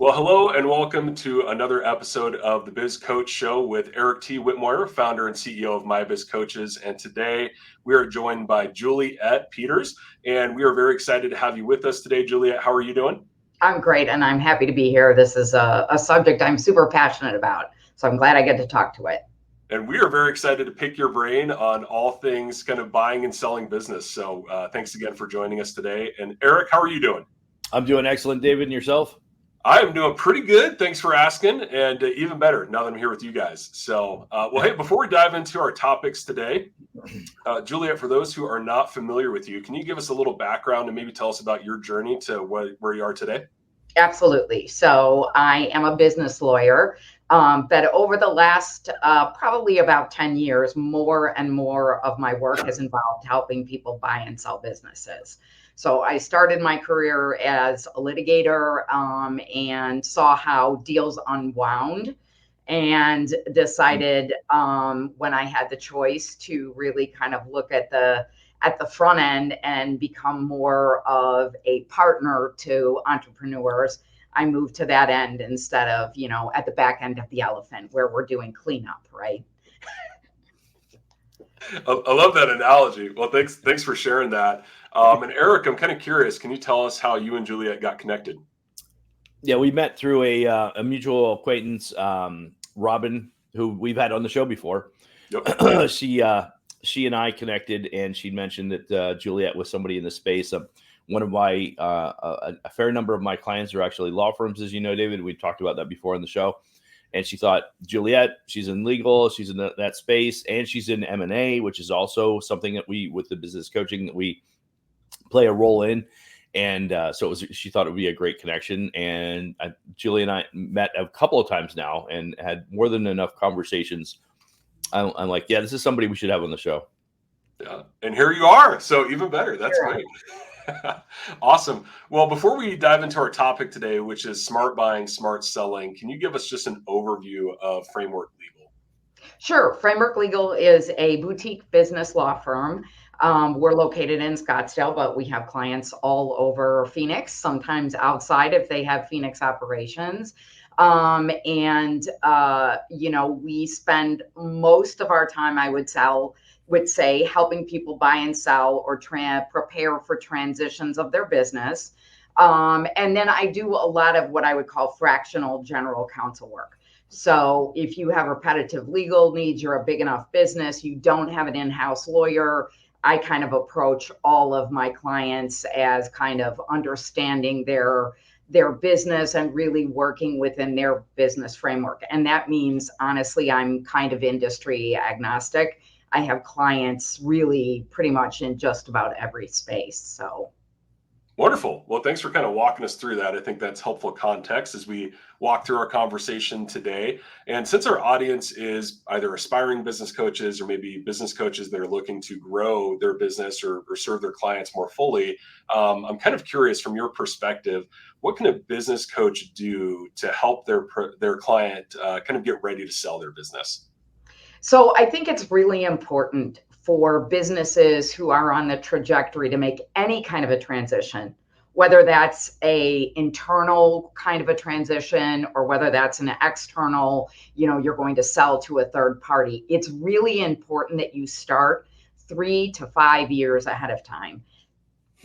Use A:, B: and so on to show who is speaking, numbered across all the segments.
A: Well, hello and welcome to another episode of the Biz Coach Show with Eric T. Whitmoyer, founder and CEO of My Biz Coaches. And today we are joined by Juliet Peters, and we are very excited to have you with us today. Juliet, how are you doing?
B: I'm great, and I'm happy to be here. This is a subject I'm super passionate about, so I'm glad I get to talk to it.
A: And we are very excited to pick your brain on all things kind of buying and selling business. So thanks again for joining us today. And Eric, how are you doing?
C: I'm doing excellent, David, and yourself?
A: I am doing pretty good. Thanks for asking. And even better now that I'm here with you guys. So, hey, before we dive into our topics today, Juliet, for those who are not familiar with you, can you give us a little background and maybe tell us about your journey to where you are today?
B: Absolutely. So I am a business lawyer, but over the last probably about 10 years, more and more of my work has involved helping people buy and sell businesses. So I started my career as a litigator and saw how deals unwound, and decided when I had the choice to really kind of look at the front end and become more of a partner to entrepreneurs, I moved to that end instead of, at the back end of the elephant where we're doing cleanup, right?
A: I love that analogy. Well, thanks for sharing that. And Eric, I'm kind of curious. Can you tell us how you and Juliet got connected?
C: Yeah, we met through a mutual acquaintance, Robin, who we've had on the show before.
A: Yep.
C: She and I connected, and she mentioned that Juliet was somebody in the space. One of my a fair number of my clients are actually law firms, as you know, David. We talked about that before on the show. And she thought, Juliet, she's in legal, she's in that space, and she's in M&A, which is also something that we, with the business coaching, that we play a role in. And so she thought it would be a great connection. And Julie and I met a couple of times now and had more than enough conversations. I'm like, yeah, this is somebody we should have on the show.
A: Yeah, and here you are. So even better. That's great. Awesome. Well, before we dive into our topic today, which is smart buying, smart selling, can you give us just an overview of Framework Legal?
B: Sure. Framework Legal is a boutique business law firm. We're located in Scottsdale, but we have clients all over Phoenix, sometimes outside if they have Phoenix operations. We spend most of our time, I would say, helping people buy and sell or prepare for transitions of their business. And then I do a lot of what I would call fractional general counsel work. So if you have repetitive legal needs, you're a big enough business, you don't have an in-house lawyer, I kind of approach all of my clients as kind of understanding their business and really working within their business framework. And that means, honestly, I'm kind of industry agnostic. I have clients really pretty much in just about every space. So
A: wonderful. Well, thanks for kind of walking us through that. I think that's helpful context as we walk through our conversation today. And since our audience is either aspiring business coaches or maybe business coaches that are looking to grow their business or serve their clients more fully, I'm kind of curious from your perspective, what can a business coach do to help their client kind of get ready to sell their business?
B: So I think it's really important for businesses who are on the trajectory to make any kind of a transition, whether that's a internal kind of a transition or whether that's an external, you're going to sell to a third party. It's really important that you start 3 to 5 years ahead of time.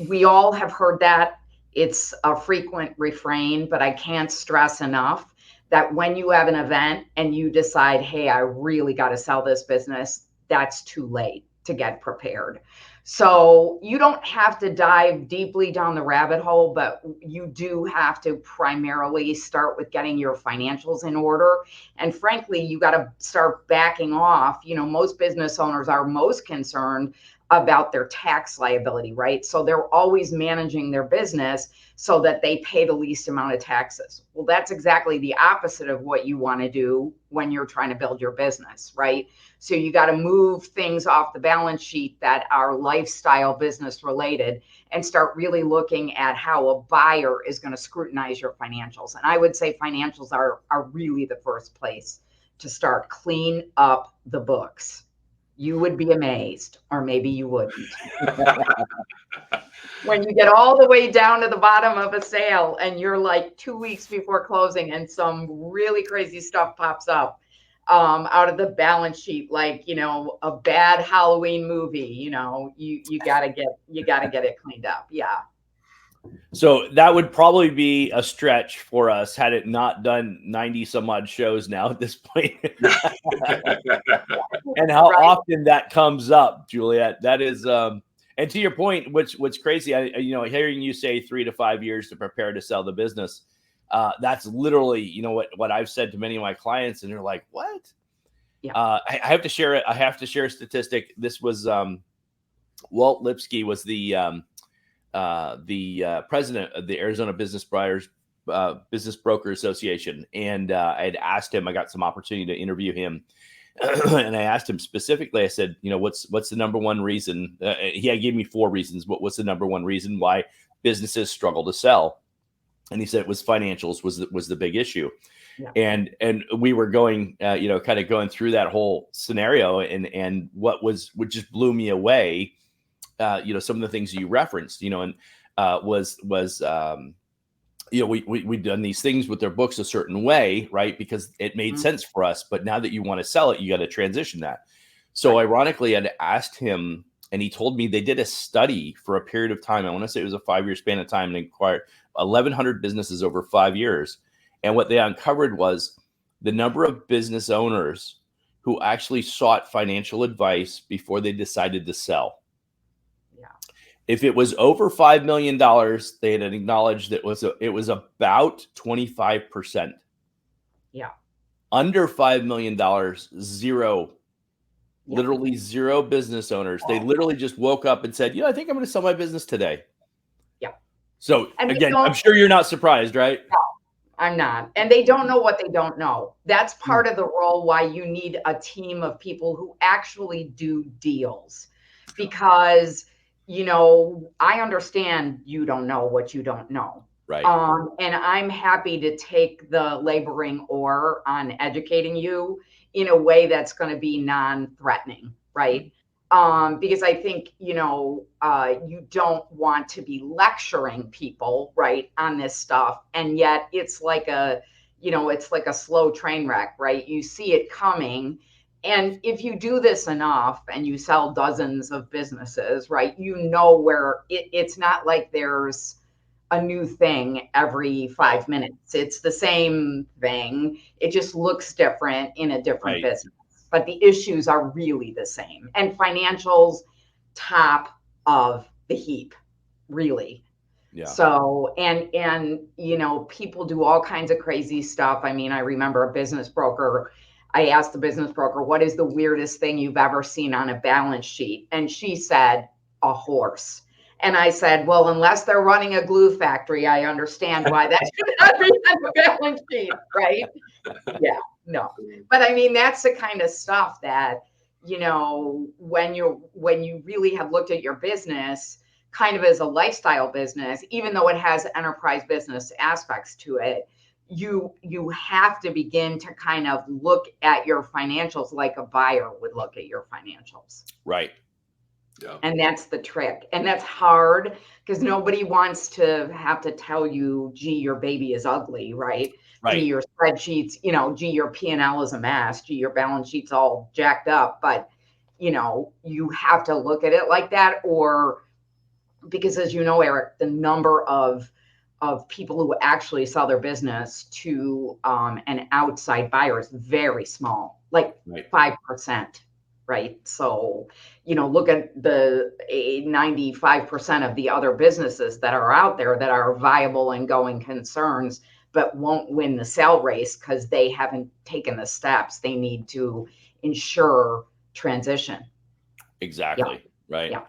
B: We all have heard that. It's a frequent refrain, but I can't stress enough that when you have an event and you decide, hey, I really got to sell this business, that's too late to get prepared. So you don't have to dive deeply down the rabbit hole, but you do have to primarily start with getting your financials in order. And frankly, you got to start backing off. Most business owners are most concerned about their tax liability, right? So they're always managing their business so that they pay the least amount of taxes. Well, that's exactly the opposite of what you want to do when you're trying to build your business, right? So you got to move things off the balance sheet that are lifestyle business related and start really looking at how a buyer is going to scrutinize your financials. And I would say financials are really the first place to start. Clean up the books. You would be amazed, or maybe you wouldn't. When you get all the way down to the bottom of a sale and you're like 2 weeks before closing and some really crazy stuff pops up out of the balance sheet, like, a bad Halloween movie, you gotta get it cleaned up. Yeah.
C: So that would probably be a stretch for us had it not done 90 some odd shows now at this point. And how often that comes up, Juliet, that is, and to your point, what's crazy, hearing you say 3 to 5 years to prepare to sell the business, that's literally, what I've said to many of my clients, and they're like, what?
B: Yeah.
C: I have to share it. I have to share a statistic. This was, Walt Lipsky was the president of the Arizona Business Broker Association. And I had asked him, I got some opportunity to interview him. And I asked him specifically, I said, what's the number one reason? He gave me 4 reasons. What's the number one reason why businesses struggle to sell? And he said it was financials was the big issue. Yeah. And we were going, kind of going through that whole scenario, and what just blew me away, some of the things you referenced, we'd done these things with their books a certain way, right? Because it made sense for us. But now that you want to sell it, you got to transition that. So ironically, I'd asked him, and he told me they did a study for a period of time. I want to say it was a 5-year span of time, and acquired 1,100 businesses over 5 years. And what they uncovered was the number of business owners who actually sought financial advice before they decided to sell. If it was over $5 million, they had acknowledged that it was about 25%. Yeah. Under $5 million, zero. Yeah. Literally zero business owners. They literally just woke up and said, I think I'm going to sell my business today. Yeah. So again, I'm sure you're not surprised, right?
B: No, I'm not. And they don't know what they don't know. That's part of the role why you need a team of people who actually do deals, because I understand you don't know what you don't know.
C: Right.
B: And I'm happy to take the laboring oar on educating you in a way that's going to be non-threatening. Right. Because I think, you don't want to be lecturing people, right, on this stuff. And yet it's like a slow train wreck, right? You see it coming. And if you do this enough and you sell dozens of businesses, right, where it's not like there's a new thing every 5 minutes. It's the same thing. It just looks different in a different business. But the issues are really the same. And financials, top of the heap, really. Yeah. So, and people do all kinds of crazy stuff. I mean, I remember a business broker. I asked the business broker, what is the weirdest thing you've ever seen on a balance sheet? And she said, a horse. And I said, well, unless they're running a glue factory, I understand why that should not be on the balance sheet, right? Yeah, no. But I mean, that's the kind of stuff that, when you really have looked at your business kind of as a lifestyle business, even though it has enterprise business aspects to it, you have to begin to kind of look at your financials like a buyer would look at your financials.
C: Right.
A: Yeah.
B: And that's the trick. And that's hard because nobody wants to have to tell you, gee, your baby is ugly, right? Gee, your spreadsheets, gee, your P&L is a mess. Gee, your balance sheet's all jacked up. But, you have to look at it like that, or because as you know, Eric, the number of people who actually sell their business to an outside buyer is very small, like 5%, right? So, look at the 95% of the other businesses that are out there that are viable and going concerns, but won't win the sale race because they haven't taken the steps they need to ensure transition.
C: Exactly.
B: Yeah.
C: Right.
B: Yeah.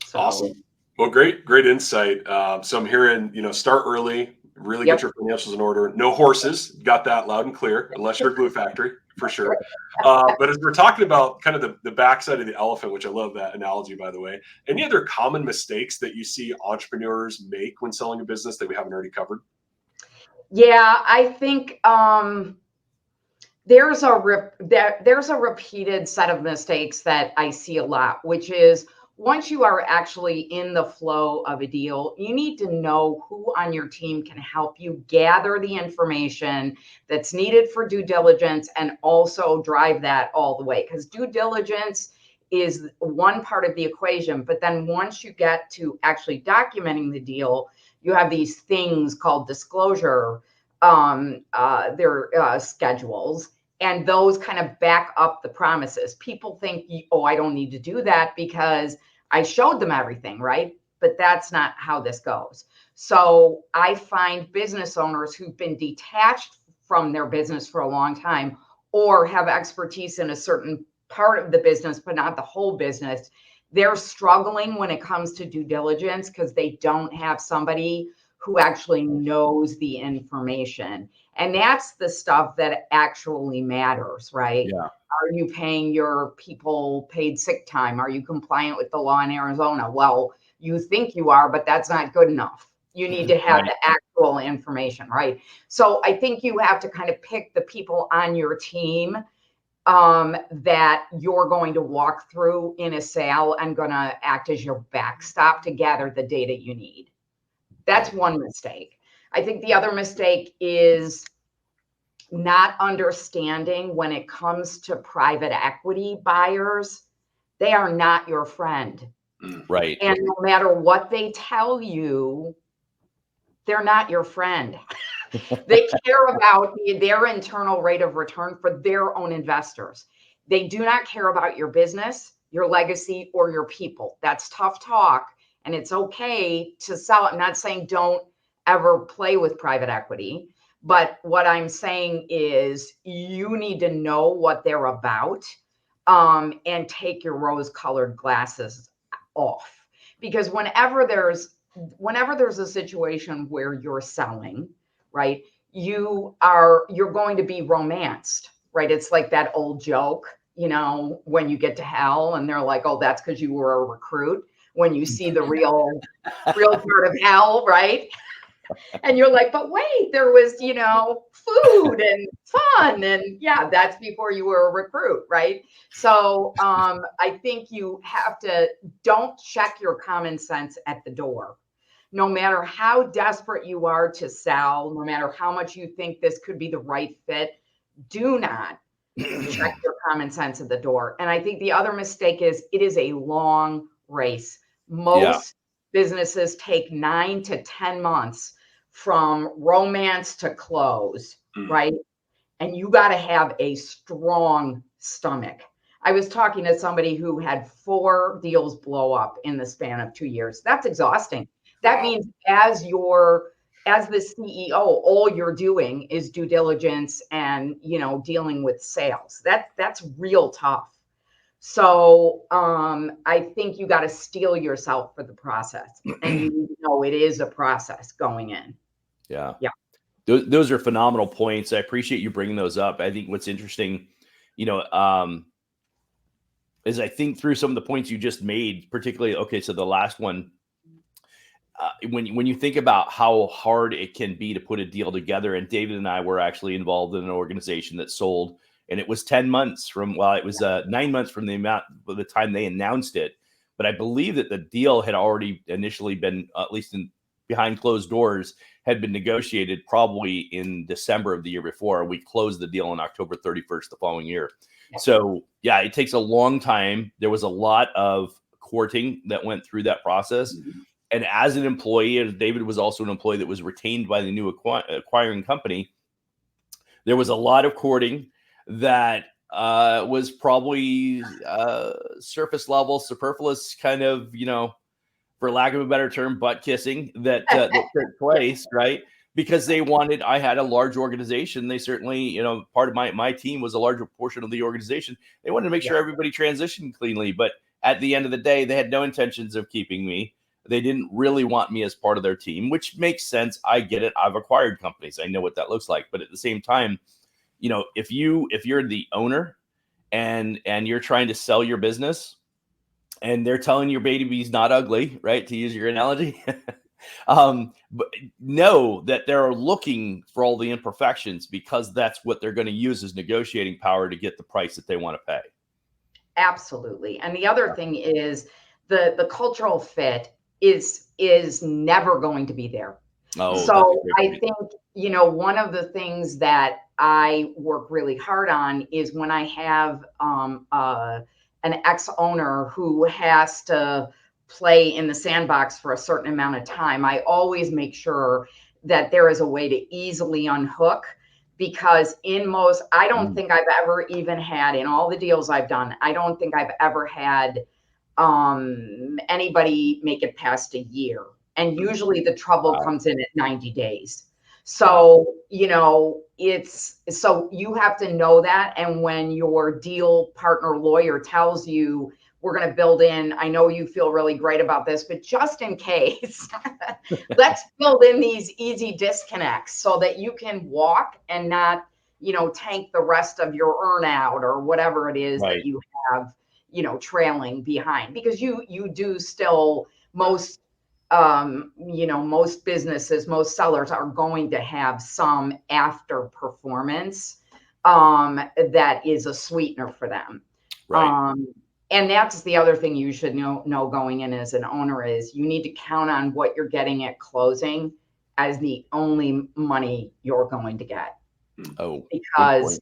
B: So,
A: awesome. Well, great insight. So I'm hearing, start early, really get your financials in order. No horses, got that loud and clear, unless you're a glue factory, for sure. But as we're talking about kind of the backside of the elephant, which I love that analogy, by the way, any other common mistakes that you see entrepreneurs make when selling a business that we haven't already covered?
B: Yeah, I think there's a repeated set of mistakes that I see a lot, which is once you are actually in the flow of a deal, you need to know who on your team can help you gather the information that's needed for due diligence and also drive that all the way. Because due diligence is one part of the equation, but then once you get to actually documenting the deal, you have these things called disclosure schedules, and those kind of back up the promises. People think, oh, I don't need to do that because I showed them everything, right? But that's not how this goes. So I find business owners who've been detached from their business for a long time or have expertise in a certain part of the business, but not the whole business, they're struggling when it comes to due diligence because they don't have somebody who actually knows the information. And that's the stuff that actually matters, right?
C: Yeah.
B: Are you paying your people paid sick time? Are you compliant with the law in Arizona? Well, you think you are, but that's not good enough. You need to have the actual information, right? So I think you have to kind of pick the people on your team that you're going to walk through in a sale and going to act as your backstop to gather the data you need. That's one mistake. I think the other mistake is not understanding when it comes to private equity buyers, they are not your friend.
C: Right.
B: And no matter what they tell you, they're not your friend. They care about their internal rate of return for their own investors. They do not care about your business, your legacy, or your people. That's tough talk. And it's okay to sell. I'm not saying don't ever play with private equity. But what I'm saying is you need to know what they're about and take your rose-colored glasses off. Because whenever there's a situation where you're selling, right, you're going to be romanced, right? It's like that old joke, when you get to hell and they're like, oh, that's because you were a recruit. When you see the real part of hell, right? And you're like, but wait, there was, food and fun. And yeah, that's before you were a recruit, right? So I think you have to don't check your common sense at the door. No matter how desperate you are to sell, no matter how much you think this could be the right fit, do not check your common sense at the door. And I think the other mistake is it is a long race. Most businesses take 9 to 10 months from romance to close, right? And you got to have a strong stomach. I was talking to somebody who had 4 deals blow up in the span of 2 years. That's exhausting. That means as the CEO, all you're doing is due diligence and, dealing with sales. That's real tough. So I think you got to steel yourself for the process, and you know it is a process going in.
C: Yeah.
B: Yeah.
C: Those are phenomenal points. I appreciate you bringing those up. I think what's interesting, is I think through some of the points you just made, particularly, okay, so the last one, when you think about how hard it can be to put a deal together, and David and I were actually involved in an organization that sold, and it was 10 months from, it was 9 months from the time they announced it. But I believe that the deal had already initially been, at least behind closed doors, had been negotiated probably in December of the year before. We closed the deal on October 31st the following year. So yeah, it takes a long time. There was a lot of courting that went through that process. Mm-hmm. And as an employee, and David was also an employee that was retained by the new acquiring company, there was a lot of courting that was probably surface level, superfluous kind of, for lack of a better term, butt kissing that took place, right? Because I had a large organization. They certainly, part of my team was a larger portion of the organization. They wanted to make sure everybody transitioned cleanly. But at the end of the day, they had no intentions of keeping me. They didn't really want me as part of their team, which makes sense. I get it. I've acquired companies. I know what that looks like. But at the same time, if you're the owner and you're trying to sell your business, and they're telling your baby's not ugly, right? To use your analogy, But know that they're looking for all the imperfections because that's what they're going to use as negotiating power to get the price that they want to pay.
B: Absolutely. And the other thing is the cultural fit is never going to be there.
C: Oh,
B: So I think, one of the things that I work really hard on is when I have an ex-owner who has to play in the sandbox for a certain amount of time, I always make sure that there is a way to easily unhook, because I don't think I've ever even had, in all the deals I've done, I don't think I've ever had anybody make it past a year. And usually the trouble comes in at 90 days. So, so you have to know that. And when your deal partner lawyer tells you, we're going to build in, I know you feel really great about this, but just in case, let's build in these easy disconnects so that you can walk and not, tank the rest of your earnout or whatever it is that you have, trailing behind, because you do still, most businesses, most sellers are going to have some after performance that is a sweetener for them.
C: Right.
B: And that's the other thing you should know going in as an owner is you need to count on what you're getting at closing as the only money you're going to get.
C: Oh,
B: because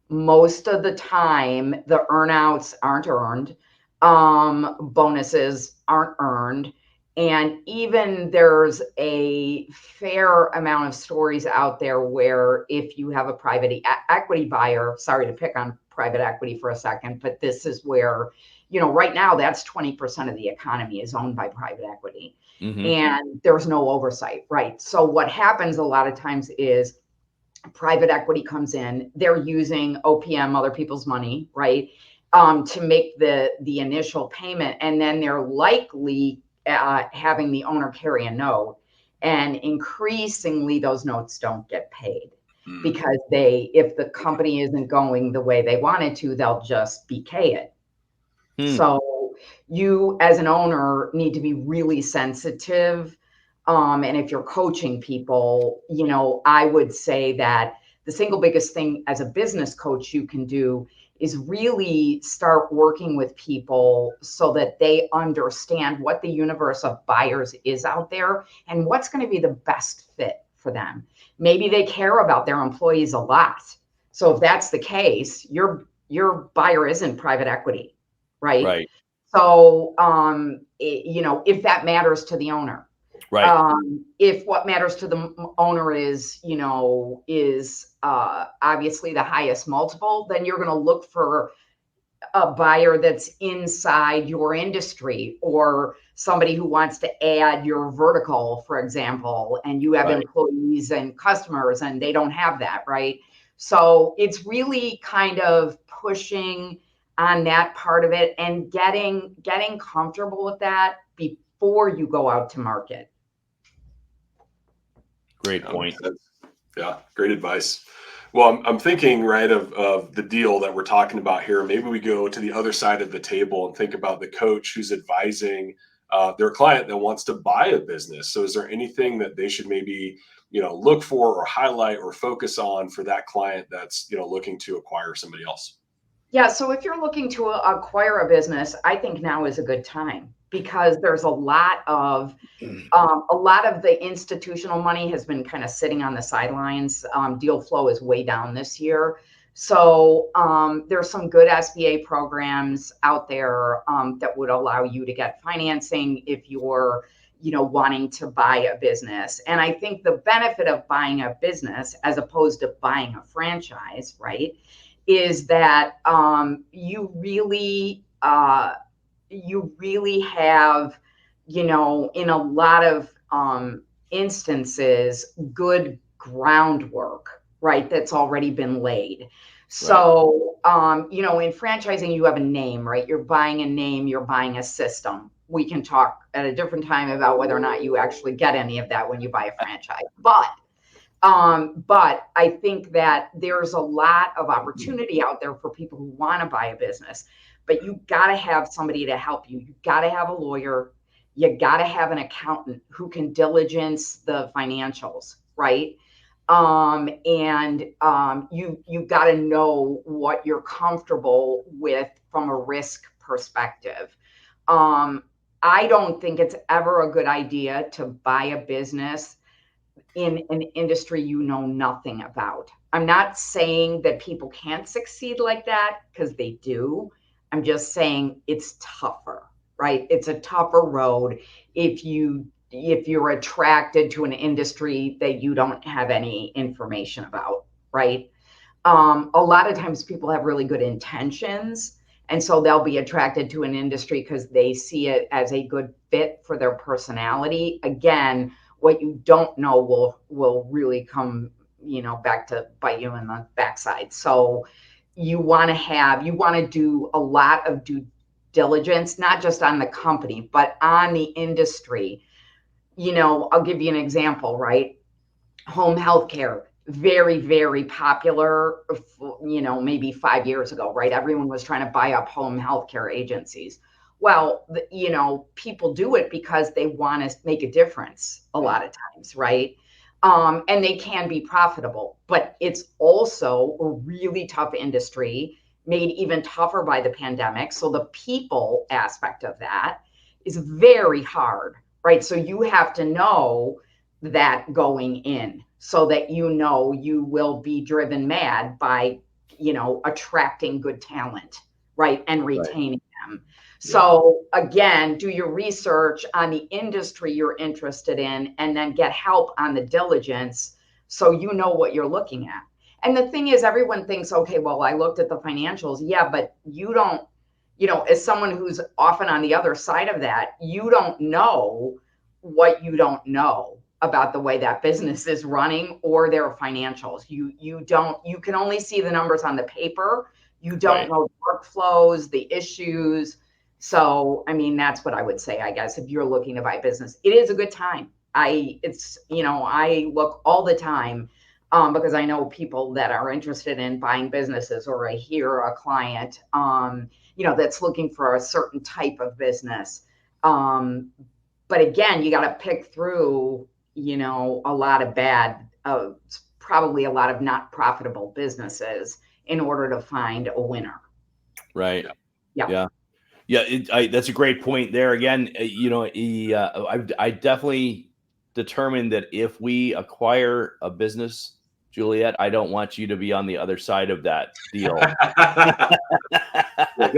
B: most of the time the earnouts aren't earned, bonuses aren't earned. And even there's a fair amount of stories out there where if you have a private equity buyer, sorry to pick on private equity for a second, but this is where, right now that's 20% of the economy is owned by private equity. And there's no oversight, right? So what happens a lot of times is private equity comes in, they're using OPM, other people's money, right? To make the initial payment. And then they're likely having the owner carry a note, and increasingly those notes don't get paid because if the company isn't going the way they wanted to, they'll just BK it. So you as an owner need to be really sensitive. And if you're coaching people, I would say that the single biggest thing as a business coach you can do is really start working with people so that they understand what the universe of buyers is out there and what's going to be the best fit for them. Maybe they care about their employees a lot. So if that's the case, your buyer isn't private equity, right?
C: Right.
B: So, if that matters to the owner.
C: Right.
B: If what matters to the owner is obviously the highest multiple, then you're going to look for a buyer that's inside your industry, or somebody who wants to add your vertical, for example, and you have employees and customers and they don't have that, right? So it's really kind of pushing on that part of it and getting comfortable with that before you go out to market.
C: Great point.
A: Yeah, great advice. Well, I'm thinking, right, of the deal that we're talking about here. Maybe we go to the other side of the table and think about the coach who's advising their client that wants to buy a business. So is there anything that they should maybe, look for or highlight or focus on for that client that's, looking to acquire somebody else?
B: Yeah. So if you're looking to acquire a business, I think now is a good time, because there's a lot of the institutional money has been kind of sitting on the sidelines. Deal flow is way down this year. So there's some good SBA programs out there that would allow you to get financing if you're, wanting to buy a business. And I think the benefit of buying a business as opposed to buying a franchise, right, is that you really have, in a lot of instances, good groundwork, right, that's already been laid. So, in franchising, you have a name, right? You're buying a name, you're buying a system. We can talk at a different time about whether or not you actually get any of that when you buy a franchise. But I think that there's a lot of opportunity out there for people who want to buy a business, but you got to have somebody to help you. You got to have a lawyer. You got to have an accountant who can diligence the financials, right? You got to know what you're comfortable with from a risk perspective. I don't think it's ever a good idea to buy a business in an industry you know nothing about. I'm not saying that people can't succeed like that, because they do. I'm just saying it's tougher, right? It's a tougher road if you're attracted to an industry that you don't have any information about, right? A lot of times people have really good intentions, and so they'll be attracted to an industry because they see it as a good fit for their personality. Again, what you don't know will really come, back to bite you in the backside. So you want to do a lot of due diligence, not just on the company, but on the industry. I'll give you an example, right? Home healthcare, very, very popular, maybe 5 years ago, right? Everyone was trying to buy up home healthcare agencies. Well, people do it because they want to make a difference a lot of times, right? And they can be profitable, but it's also a really tough industry, made even tougher by the pandemic. So the people aspect of that is very hard, right? So you have to know that going in, so that you will be driven mad by attracting good talent, right, and retaining them. So again, do your research on the industry you're interested in, and then get help on the diligence so you know what you're looking at. And the thing is, everyone thinks, okay, well, I looked at the financials. Yeah, but you don't, as someone who's often on the other side of that, you don't know what you don't know about the way that business is running or their financials. You can only see the numbers on the paper. You don't know the workflows, the issues. So, I mean, that's what I would say, I guess, if you're looking to buy business. It is a good time. I look all the time because I know people that are interested in buying businesses, or I hear a client, that's looking for a certain type of business. But again, you got to pick through, a lot of probably a lot of not profitable businesses in order to find a winner.
C: Right.
B: Yeah.
C: That's a great point there. Again, I definitely determined that if we acquire a business, Juliet, I don't want you to be on the other side of that deal.
A: Get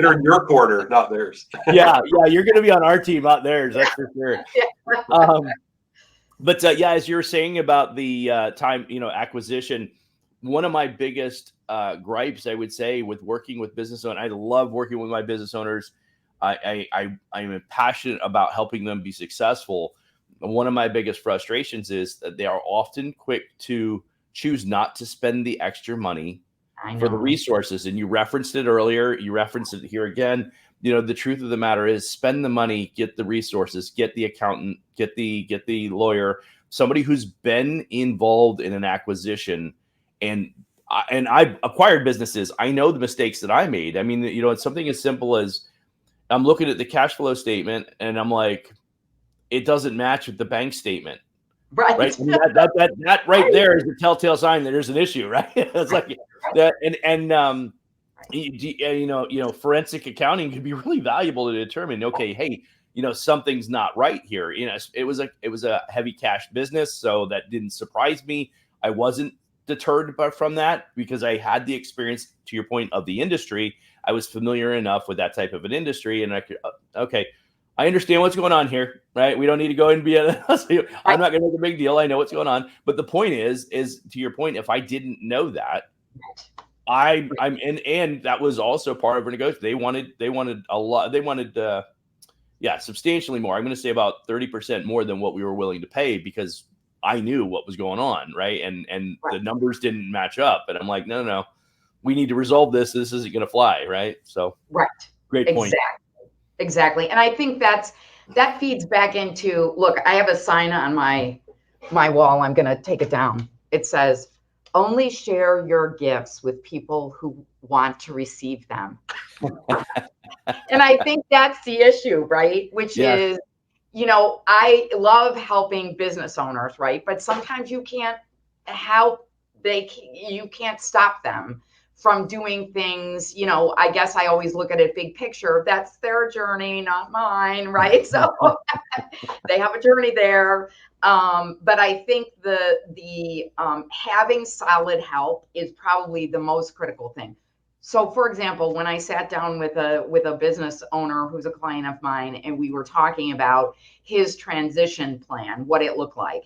A: her in your corner, not theirs.
C: Yeah, you're going to be on our team, not theirs. That's for sure. But as you were saying about the time, acquisition, one of my biggest gripes, I would say, with working with business owners, I love working with my business owners. I'm passionate about helping them be successful. One of my biggest frustrations is that they are often quick to choose not to spend the extra money for the resources. And you referenced it earlier. You referenced it here again. The truth of the matter is, spend the money, get the resources, get the accountant, get the lawyer, somebody who's been involved in an acquisition. And I've acquired businesses. I know the mistakes that I made. I mean, it's something as simple as I'm looking at the cash flow statement and I'm like, it doesn't match with the bank statement. Right. I mean, that right there is a telltale sign that there's an issue, right? It's like that. And forensic accounting can be really valuable to determine, okay, hey, something's not right here. It was a heavy cash business, so that didn't surprise me. I wasn't deterred from that because I had the experience, to your point, of the industry. I was familiar enough with that type of an industry, and I could, okay, I understand what's going on here, right? We don't need to go and be I'm not going to make a big deal. I know what's going on. But the point is to your point, if I didn't know that, and that was also part of a negotiation. They wanted a lot. They wanted, substantially more. I'm going to say about 30% more than what we were willing to pay, because I knew what was going on, right? And the numbers didn't match up. And I'm like, no, we need to resolve this. This isn't going to fly, right? So, great point.
B: Exactly. And I think that feeds back into, look, I have a sign on my wall. I'm going to take it down. It says, only share your gifts with people who want to receive them. And I think that's the issue, right? Which is, I love helping business owners, right? But sometimes you can't help, you can't stop them from doing things. I guess I always look at it big picture. That's their journey, not mine, right? So they have a journey there. But I think the having solid help is probably the most critical thing. So, for example, when I sat down with a business owner who's a client of mine, and we were talking about his transition plan, what it looked like,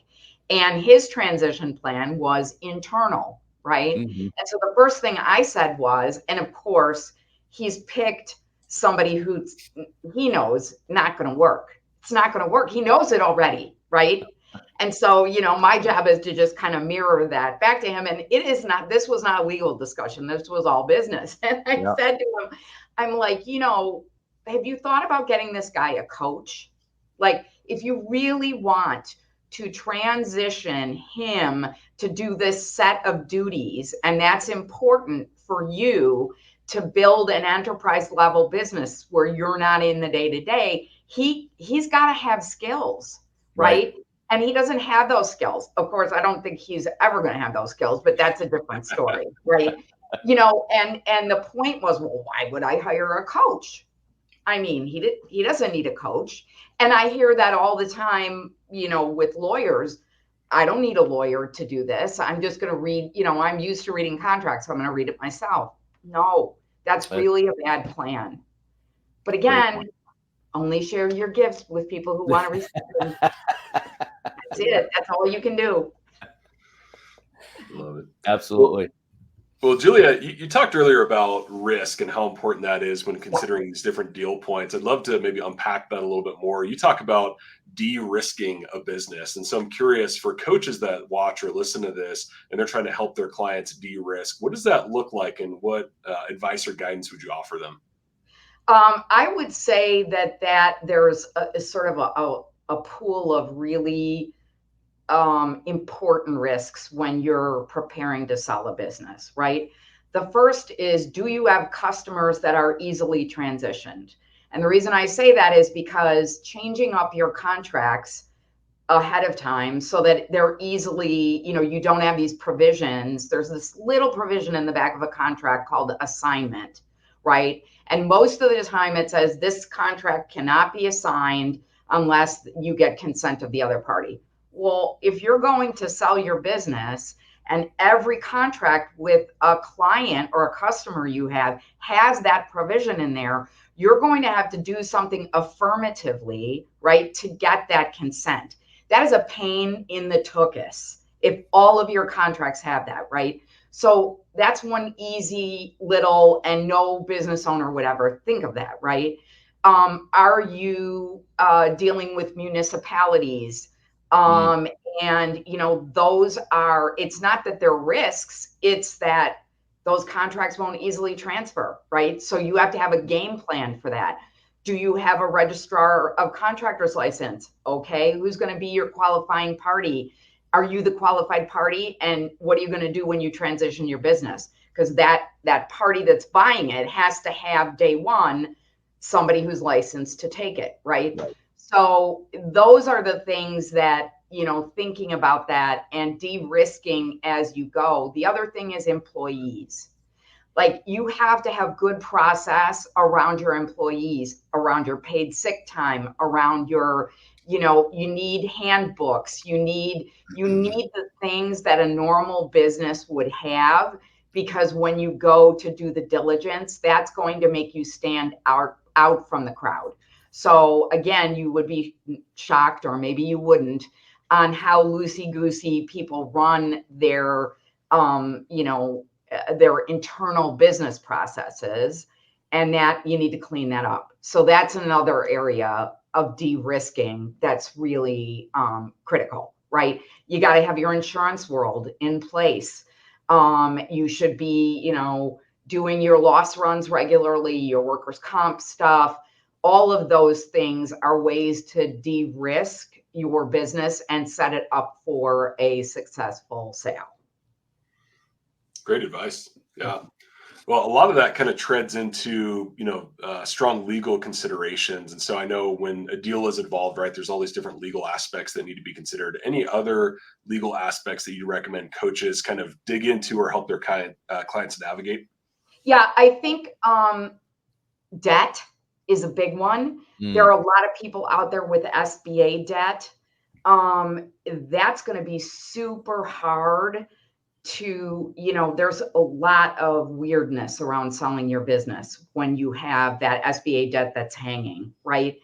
B: and his transition plan was internal, right?
C: Mm-hmm.
B: And so the first thing I said was, and of course, he's picked somebody who he knows not going to work. It's not going to work. He knows it already, right? And so, my job is to just kind of mirror that back to him. And this was not a legal discussion. This was all business. And I said to him, I'm like, have you thought about getting this guy a coach? Like, if you really want to transition him to do this set of duties, and that's important for you to build an enterprise level business where you're not in the day-to-day, he's got to have skills, right? And he doesn't have those skills. Of course, I don't think he's ever going to have those skills, but that's a different story, right? And the point was, well, why would I hire a coach? I mean, he doesn't need a coach. And I hear that all the time, with lawyers. I don't need a lawyer to do this. I'm just going to read, I'm used to reading contracts, so I'm going to read it myself. No, that's really a bad plan. But again, only share your gifts with people who want to receive them. That's it. That's all you can do.
A: Love it.
C: Absolutely.
A: Well, Julia, you talked earlier about risk and how important that is when considering these different deal points. I'd love to maybe unpack that a little bit more. You talk about de-risking a business. And so I'm curious, for coaches that watch or listen to this and they're trying to help their clients de-risk, what does that look like, and what advice or guidance would you offer them?
B: I would say that there's a sort of a pool of really important risks when you're preparing to sell a business, right? The first is, do you have customers that are easily transitioned? And the reason I say that is because changing up your contracts ahead of time so that they're easily, you don't have these provisions. There's this little provision in the back of a contract called assignment, right? And most of the time it says this contract cannot be assigned unless you get consent of the other party. Well, if you're going to sell your business and every contract with a client or a customer you have has that provision in there, you're going to have to do something affirmatively, right, to get that consent. That is a pain in the tuchus if all of your contracts have that, right? So that's one easy little, and no business owner would ever think of that, right? Are you dealing with municipalities? And, those are, it's not that they're risks, it's that those contracts won't easily transfer, right? So you have to have a game plan for that. Do you have a registrar of contractors license? Okay, who's going to be your qualifying party? Are you the qualified party? And what are you going to do when you transition your business? Because that party that's buying it has to have day one somebody who's licensed to take it, right? So those are the things that, thinking about that and de-risking as you go. The other thing is employees. Like, you have to have good process around your employees, around your paid sick time, around your, you need handbooks, you need the things that a normal business would have, because when you go to do the diligence, that's going to make you stand out from the crowd. So again, you would be shocked, or maybe you wouldn't, on how loosey-goosey people run their, their internal business processes, and that you need to clean that up. So that's another area of de-risking that's really critical, right? You got to have your insurance world in place. You should be, doing your loss runs regularly, your workers' comp stuff. All of those things are ways to de-risk your business and set it up for a successful sale.
A: Great advice. Yeah. Well, a lot of that kind of treads into, strong legal considerations. And so I know when a deal is involved, right, there's all these different legal aspects that need to be considered. Any other legal aspects that you recommend coaches kind of dig into or help their clients navigate?
B: Yeah, I think debt is a big one. There are a lot of people out there with SBA debt. That's going to be super hard to, there's a lot of weirdness around selling your business when you have that SBA debt that's hanging, right?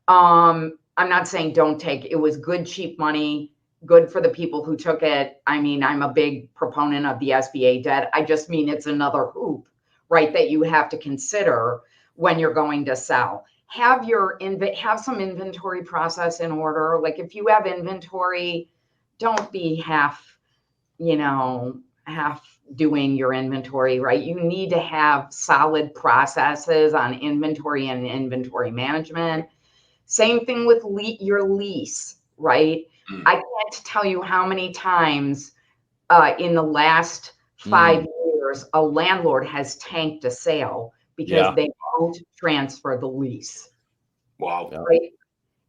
B: I'm not saying don't take it. Was good, cheap money, good for the people who took it. I mean, I'm a big proponent of the SBA debt. I just mean it's another hoop, right, that you have to consider when you're going to sell. Have some inventory process in order. Like if you have inventory, don't be half doing your inventory, right? You need to have solid processes on inventory and inventory management. Same thing with your lease, right? I can't tell you how many times in the last 5 years a landlord has tanked a sale because they won't transfer the lease.
A: Wow.
B: Right?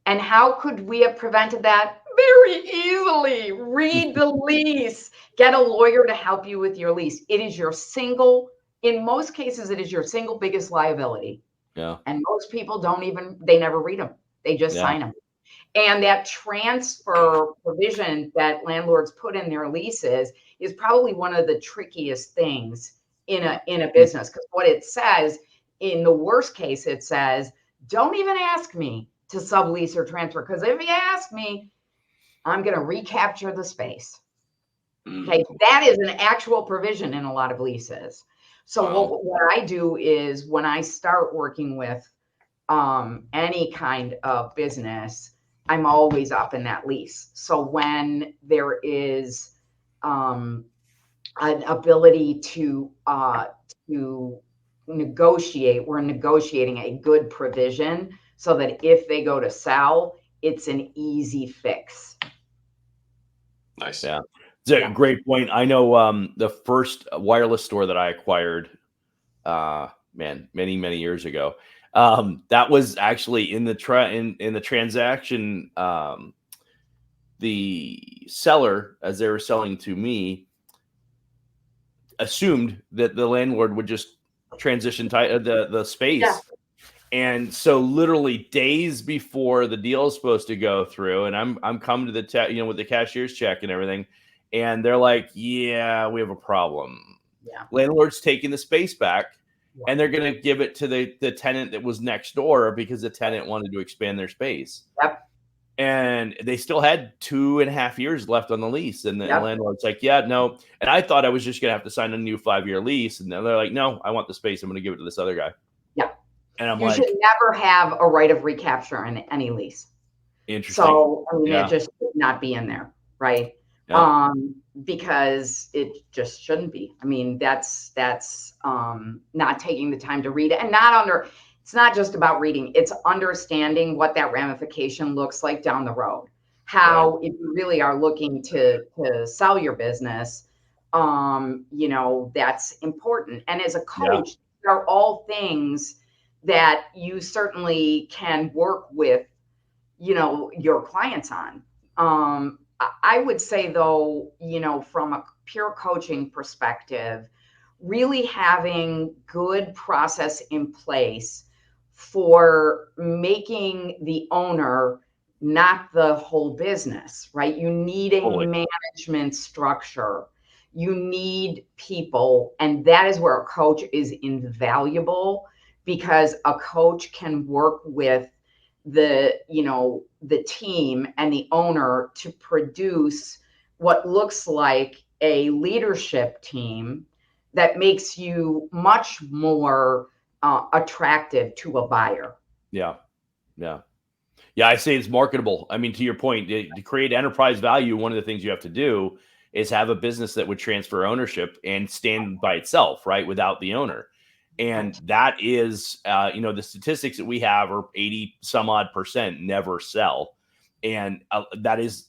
B: And how could we have prevented that? Very easily. Read the lease. Get a lawyer to help you with your lease. It is in most cases, it is your single biggest liability.
C: Yeah.
B: And most people they never read them. They just sign them. And that transfer provision that landlords put in their leases is probably one of the trickiest things in a business, because what it says, in the worst case, it says, don't even ask me to sublease or transfer, because if you ask me, I'm going to recapture the space. Okay, that is an actual provision in a lot of leases. So what I do is when I start working with any kind of business, I'm always up in that lease. So when there is an ability to negotiate, we're negotiating a good provision so that if they go to sell, it's an easy fix.
A: Nice.
C: Yeah. It's a great point. I know the first wireless store that I acquired, many, many years ago, that was actually in the in the transaction. The seller, as they were selling to me, assumed that the landlord would just transition the space.
B: Yeah.
C: And so literally days before the deal is supposed to go through, and I'm coming to the with the cashier's check and everything, and they're like, yeah, we have a problem.
B: Yeah.
C: Landlord's taking the space back, and they're going to give it to the tenant that was next door because the tenant wanted to expand their space.
B: Yep.
C: And they still had 2.5 years left on the lease. And the landlord's like, yeah, no. And I thought I was just going to have to sign a new 5-year lease. And they're like, no, I want the space. I'm going to give it to this other guy.
B: Yeah.
C: And I'm
B: you should never have a right of recapture in any lease.
C: Interesting.
B: So, I mean, it just should not be in there, right?
C: Yeah.
B: Because it just shouldn't be. I mean, that's not taking the time to read it, and it's not just about reading, it's understanding what that ramification looks like down the road. How, if you really are looking to sell your business, that's important. And as a coach, there are all things that you certainly can work with, your clients on. I would say though, from a pure coaching perspective, really having good process in place for making the owner not the whole business, right? You need a management structure. You need people. And that is where a coach is invaluable, because a coach can work with the team and the owner to produce what looks like a leadership team that makes you much more attractive to a buyer.
C: Yeah. I say it's marketable. I mean, to your point, to create enterprise value, one of the things you have to do is have a business that would transfer ownership and stand by itself, right, without the owner. And that is, the statistics that we have are 80 some odd % never sell. And that is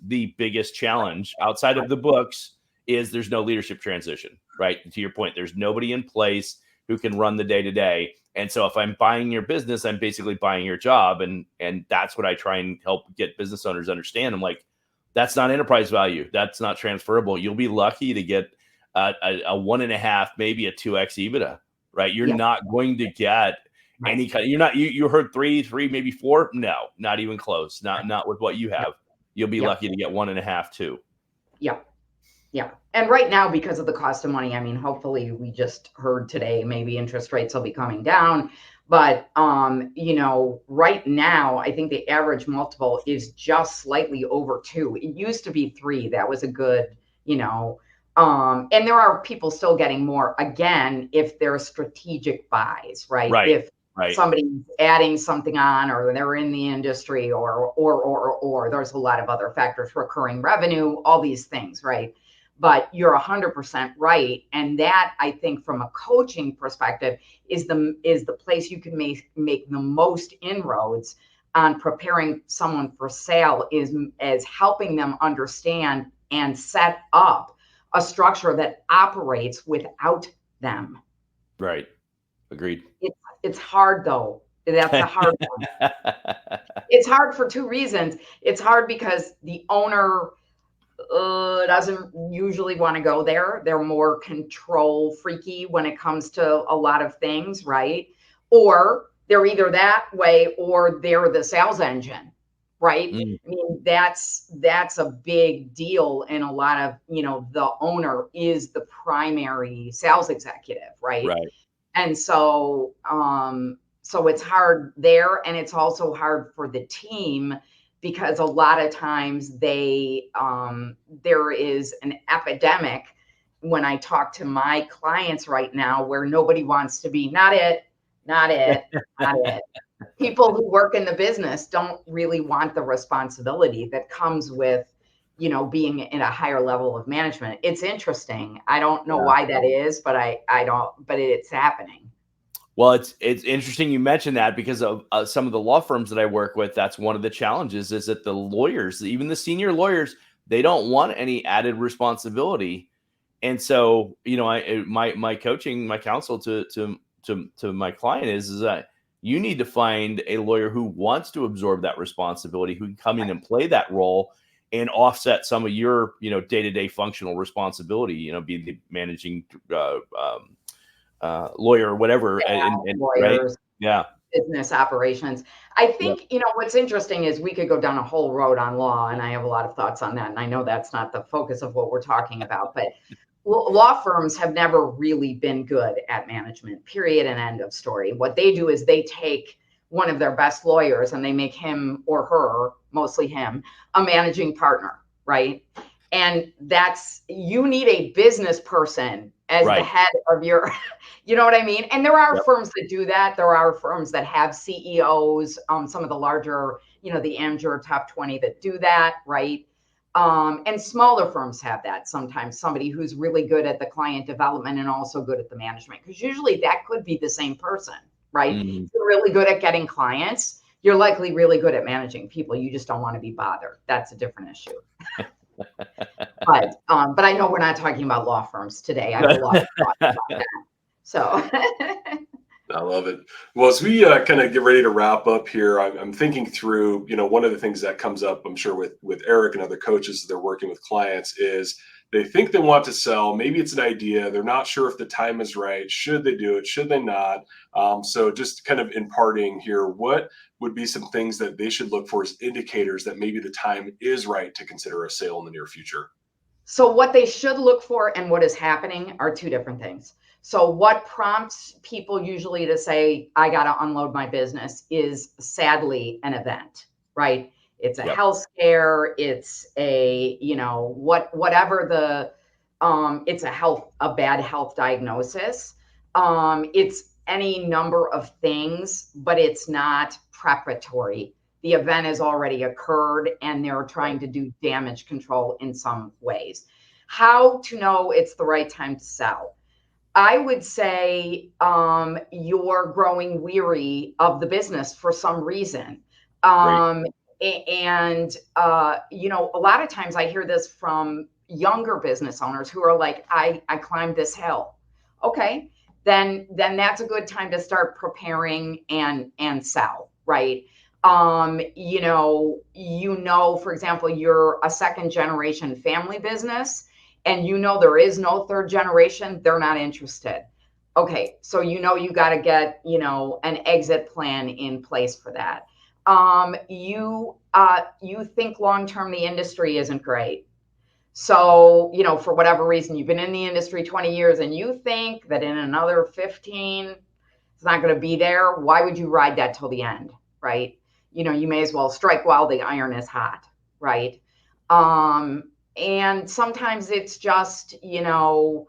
C: the biggest challenge outside of the books, is there's no leadership transition. right? To your point, there's nobody in place who can run the day to day. And so if I'm buying your business, I'm basically buying your job. And that's what I try and help get business owners understand. I'm like, that's not enterprise value. That's not transferable. You'll be lucky to get a 1.5, maybe a 2x EBITDA, right? You're not going to get any kind. You heard three, maybe 4. No, not even close. Not with what you have. You'll be lucky to get 1.5, 2.
B: Yeah. And right now, because of the cost of money, I mean, hopefully we just heard today, maybe interest rates will be coming down. But, right now, I think the average multiple is just slightly over 2. It used to be 3. That was a good, and there are people still getting more, again, if they're strategic buys, right? If somebody's adding something on, or they're in the industry, or there's a lot of other factors, recurring revenue, all these things, right? But you're 100% right. And that, I think, from a coaching perspective, is the place you can make the most inroads on preparing someone for sale, is helping them understand and set up a structure that operates without them.
C: Right. Agreed.
B: It's hard, though. That's a hard one. It's hard for 2 reasons. It's hard because the owner doesn't usually want to go there. They're more control freaky when it comes to a lot of things, right? Or they're either that way, or they're the sales engine, right? I mean, that's a big deal in a lot of, the owner is the primary sales executive, right? And so it's hard there, and it's also hard for the team, because a lot of times there is an epidemic when I talk to my clients right now, where nobody wants to be, not it. People who work in the business don't really want the responsibility that comes with, being in a higher level of management. It's interesting. I don't know why that is, but but it's happening.
C: Well, it's interesting you mentioned that, because of some of the law firms that I work with. That's one of the challenges, is that the lawyers, even the senior lawyers, they don't want any added responsibility. And so, my coaching, my counsel to my client is that you need to find a lawyer who wants to absorb that responsibility, who can come in and play that role and offset some of your, day-to-day functional responsibility, be the managing lawyer or whatever,
B: lawyers,
C: right?
B: Business operations. I think what's interesting is we could go down a whole road on law, and I have a lot of thoughts on that, and I know that's not the focus of what we're talking about, but law firms have never really been good at management, period, and end of story. What they do is they take one of their best lawyers and they make him or her, mostly him, a managing partner, right? And you need a business person as the head of your, you know what I mean? And there are firms that do that. There are firms that have CEOs, some of the larger, the Amjur top 20 that do that, right? And smaller firms have that sometimes, somebody who's really good at the client development and also good at the management, because usually that could be the same person, right? If you're really good at getting clients, you're likely really good at managing people. You just don't want to be bothered. That's a different issue. But I know we're not talking about law firms today. I have a lot of thoughts about that. So
A: I love it. Well, as we kind of get ready to wrap up here, I'm thinking through, one of the things that comes up, I'm sure with Eric and other coaches that they're working with clients, is they think they want to sell. Maybe it's an idea. They're not sure if the time is right. Should they do it? Should they not? So just kind of imparting here, what would be some things that they should look for as indicators that maybe the time is right to consider a sale in the near future?
B: So what they should look for and what is happening are 2 different things. So what prompts people usually to say, I got to unload my business, is sadly an event, right? It's a health scare. It's a, whatever the, it's a bad health diagnosis. It's any number of things, but it's not preparatory. The event has already occurred and they're trying to do damage control in some ways. How to know it's the right time to sell? I would say you're growing weary of the business for some reason. And a lot of times I hear this from younger business owners who are like, I climbed this hill. Okay, then that's a good time to start preparing and sell, right? For example, you're a second generation family business and there is no third generation, they're not interested. Okay, so you got to get, an exit plan in place for that. You think long term the industry isn't great. So, for whatever reason, you've been in the industry 20 years and you think that in another 15, it's not going to be there. Why would you ride that till the end, right? You may as well strike while the iron is hot, right? And sometimes it's just, you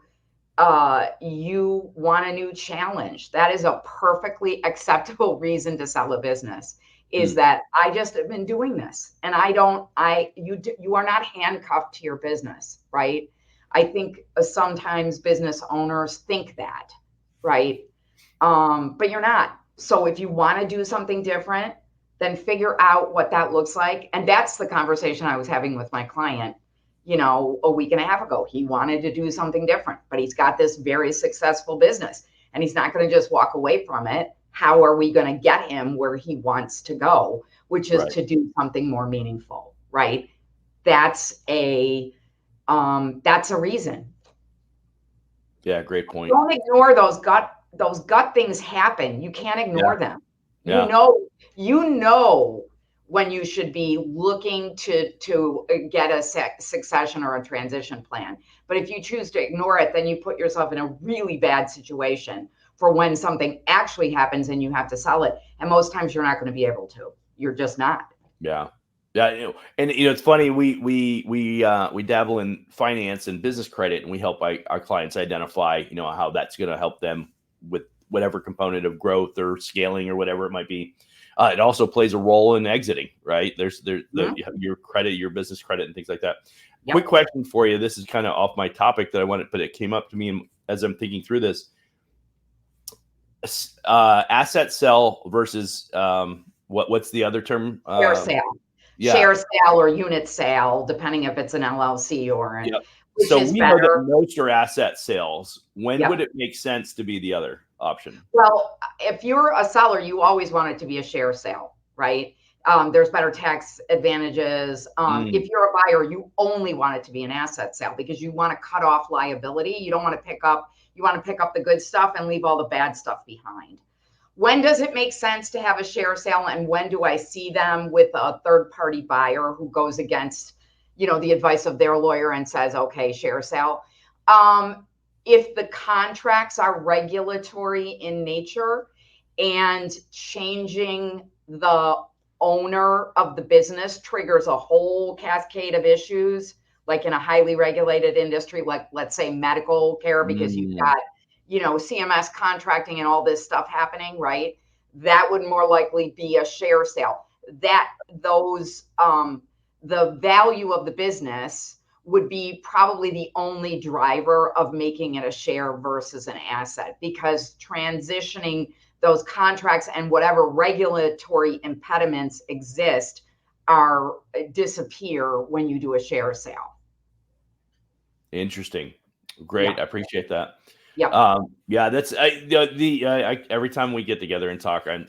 B: want a new challenge. That is a perfectly acceptable reason to sell a business, is that I just have been doing this and you are not handcuffed to your business, right? I think sometimes business owners think that, right? But you're not. So if you want to do something different, then figure out what that looks like. And that's the conversation I was having with my client, a week and a half ago. He wanted to do something different, but he's got this very successful business and he's not going to just walk away from it. How are we going to get him where he wants to go, which is to do something more meaningful, right? That's a reason.
C: Yeah, great point.
B: Don't ignore those gut things happen. You can't ignore them.
C: Yeah.
B: You know when you should be looking to get a succession or a transition plan. But if you choose to ignore it, then you put yourself in a really bad situation for when something actually happens and you have to sell it. And most times you're not going to be able to. You're just not.
C: Yeah. Yeah. And it's funny, we dabble in finance and business credit, and we help our clients identify, how that's going to help them with whatever component of growth or scaling or whatever it might be. It also plays a role in exiting, right? There's your credit, your business credit and things like that. Yep. Quick question for you. This is kind of off my topic that I wanted, but it came up to me as I'm thinking through this. Asset sell versus what's the other term?
B: Share sale. Yeah. Share sale or unit sale, depending if it's an LLC or an.
C: Yep. So we know that most are asset sales. When would it make sense to be the other option?
B: Well, if you're a seller, you always want it to be a share sale, right? There's better tax advantages. If you're a buyer, you only want it to be an asset sale because you want to cut off liability. You don't want to pick up. You want to pick up the good stuff and leave all the bad stuff behind. When does it make sense to have a share sale, and when do I see them with a third-party buyer who goes against, the advice of their lawyer and says, okay, share sale? If the contracts are regulatory in nature and changing the owner of the business triggers a whole cascade of issues, like in a highly regulated industry, like let's say medical care, because you've got, CMS contracting and all this stuff happening, right? That would more likely be a share sale. The value of the business would be probably the only driver of making it a share versus an asset, because transitioning those contracts and whatever regulatory impediments exist disappear when you do a share sale.
C: Interesting. Great. Yeah. I appreciate that.
B: Yeah.
C: That's every time we get together and talk. I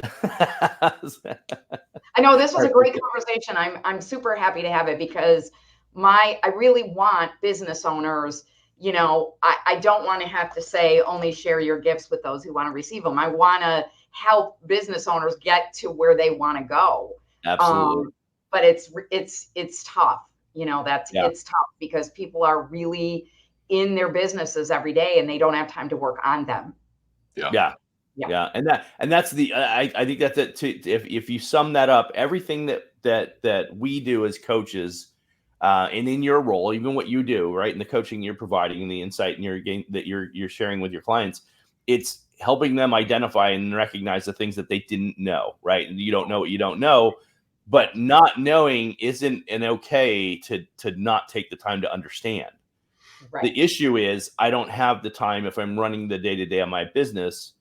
B: know this was a great conversation. I'm super happy to have it because I really want business owners, I don't want to have to say only share your gifts with those who want to receive them. I want to help business owners get to where they want to go.
C: Absolutely.
B: But it's tough. It's tough because people are really in their businesses every day and they don't have time to work on them.
C: Yeah. And that's I think that's it too. If you sum that up, everything that we do as coaches, and in your role, even what you do, right, in the coaching you're providing and the insight and you're sharing with your clients, it's helping them identify and recognize the things that they didn't know, right? And you don't know what you don't know, but not knowing isn't an okay to not take the time to understand. Right. The issue is I don't have the time if I'm running the day-to-day of my business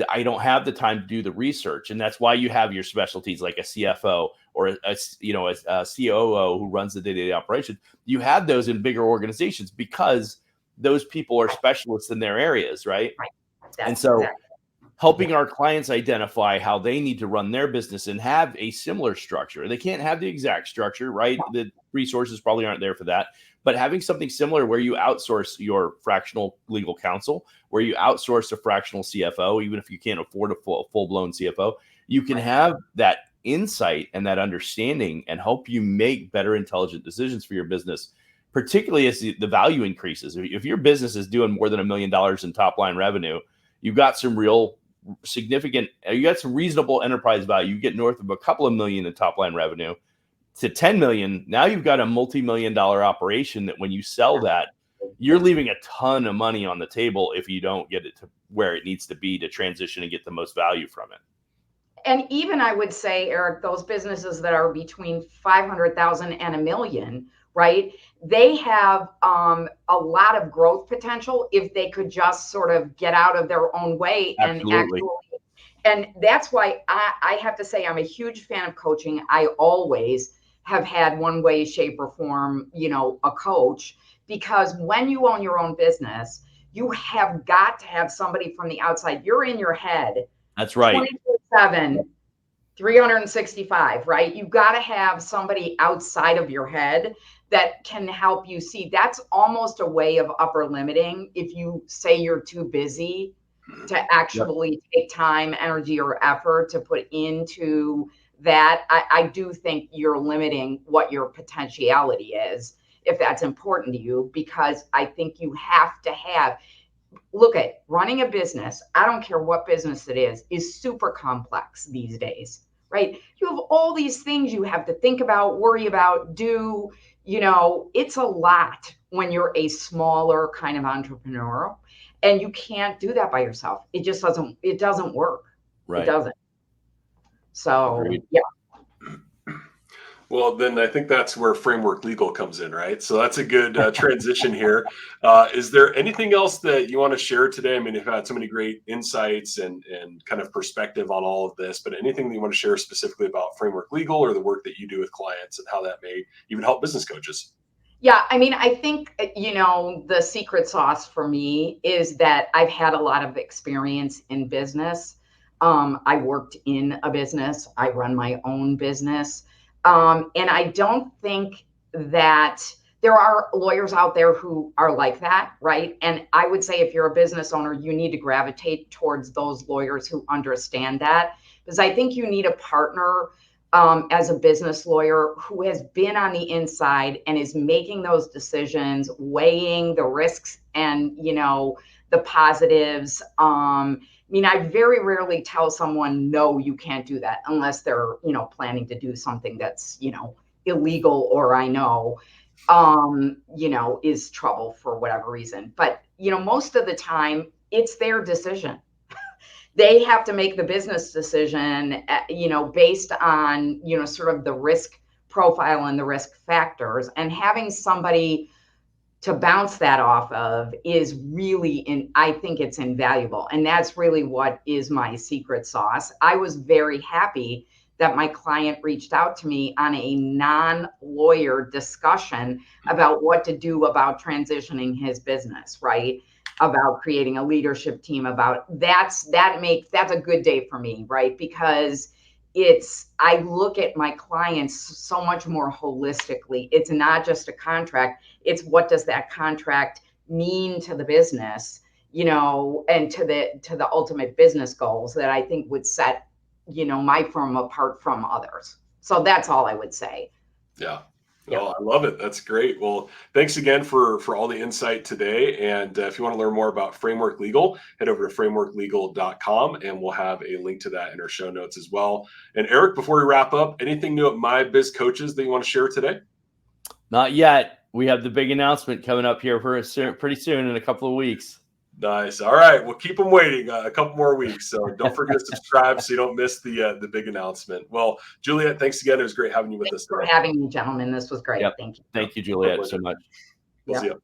C: I don't have the time to do the research. And that's why you have your specialties like a CFO or a COO who runs the day-to-day operation. You have those in bigger organizations because those people are specialists in their areas, right?
B: Right.
C: And so helping our clients identify how they need to run their business and have a similar structure. They can't have the exact structure, right? The resources probably aren't there for that. But having something similar where you outsource your fractional legal counsel, where you outsource a fractional CFO, even if you can't afford a full-blown CFO, you can have that insight and that understanding and help you make better intelligent decisions for your business, particularly as the value increases. If your business is doing more than $1 million in top line revenue, you've got some real significant, you got some reasonable enterprise value. You get north of a couple of million in top line revenue to 10 million. Now you've got a multi-million-dollar operation that when you sell that, you're leaving a ton of money on the table if you don't get it to where it needs to be to transition and get the most value from it.
B: And even I would say, Eric, those businesses that are between 500,000 and $1 million, right? They have a lot of growth potential if they could just sort of get out of their own way.
C: Absolutely.
B: And that's why I have to say I'm a huge fan of coaching. I always have had one way, shape, or form, a coach, because when you own your own business, you have got to have somebody from the outside. You're in your head.
C: That's right.
B: 24/7, 365, right? You've got to have somebody outside of your head that can help you see. That's almost a way of upper limiting if you say you're too busy to actually take time, energy, or effort to put into that. I do think you're limiting what your potentiality is if that's important to you, because I think you have to have, look at running a business. I don't care what business it is super complex these days, right? You have all these things you have to think about, worry about, do, it's a lot when you're a smaller kind of entrepreneur, and you can't do that by yourself. It just doesn't work.
C: Right.
B: It doesn't. So,
C: Agreed.
B: yeah.
A: Well, then I think that's where Framework Legal comes in, right? So that's a good transition here. Is there anything else that you want to share today? I mean, you've had so many great insights and kind of perspective on all of this, but anything that you want to share specifically about Framework Legal or the work that you do with clients and how that may even help business coaches?
B: Yeah, I mean, I think, the secret sauce for me is that I've had a lot of experience in business. I worked in a business. I run my own business. And I don't think that there are lawyers out there who are like that, right? And I would say if you're a business owner, you need to gravitate towards those lawyers who understand that, because I think you need a partner as a business lawyer who has been on the inside and is making those decisions, weighing the risks and, the positives. I very rarely tell someone, no, you can't do that unless they're, planning to do something that's, illegal or I know, is trouble for whatever reason. But, most of the time it's their decision. They have to make the business decision, based on, sort of the risk profile and the risk factors, and having somebody to bounce that off of is really I think it's invaluable. And that's really what is my secret sauce. I was very happy that my client reached out to me on a non-lawyer discussion about what to do about transitioning his business, right? About creating a leadership team, about that's a good day for me, right? Because I look at my clients so much more holistically. It's not just a contract. It's what does that contract mean to the business, and to the ultimate business goals that I think would set, my firm apart from others. So that's all I would say.
A: Yeah. Oh, I love it. That's great. Well, thanks again for all the insight today. And if you want to learn more about Framework Legal, head over to frameworklegal.com and we'll have a link to that in our show notes as well. And Eric, before we wrap up, anything new at My Biz Coaches that you want to share today?
C: Not yet. We have the big announcement coming up here pretty soon in a couple of weeks.
A: Nice. All right. We'll keep them waiting a couple more weeks. So don't forget to subscribe so you don't miss the big announcement. Well, Juliet, thanks again. It was great having you with us today.
B: Thanks for having me, gentlemen. This was great.
C: Yep.
B: Thank you.
C: Thank you, Juliet, so much.
A: We'll see you.